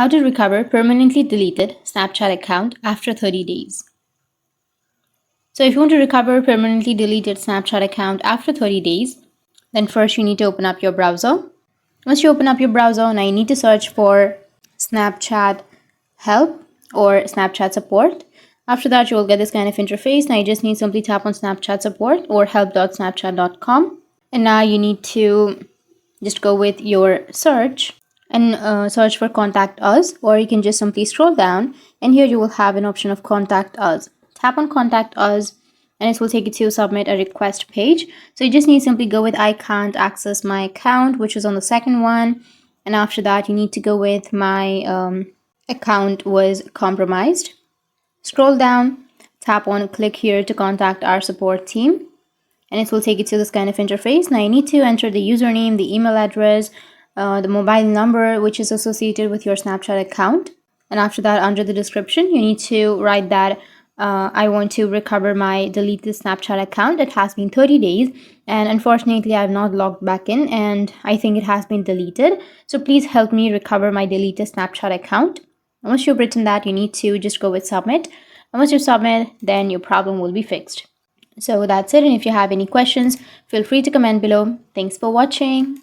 How to recover permanently deleted Snapchat account after 30 days. So if you want to recover permanently deleted Snapchat account after 30 days, then first you need to open up your browser. Once you open up your browser, now you need to search for Snapchat help or Snapchat support. After that, you will get this kind of interface. Now you just need to simply tap on Snapchat support or help.snapchat.com. And now you need to just go with your search and search for contact us, or you can just simply scroll down and here you will have an option of contact us. Tap on contact us and it will take you to submit a request page. So you just need to simply go with I can't access my account, which is on the second one, and after that you need to go with my account was compromised. Scroll down, tap on click here to contact our support team, and it will take you to this kind of interface. Now you need to enter the username, the email address, the mobile number which is associated with your Snapchat account, and after that under the description you need to write that I want to recover my deleted Snapchat account. It has been 30 days and unfortunately I have not logged back in and I think it has been deleted, so please help me recover my deleted Snapchat account. Once you've written that, you need to just go with submit, and once you submit, then your problem will be fixed. So that's it, and if you have any questions, feel free to comment below. Thanks for watching.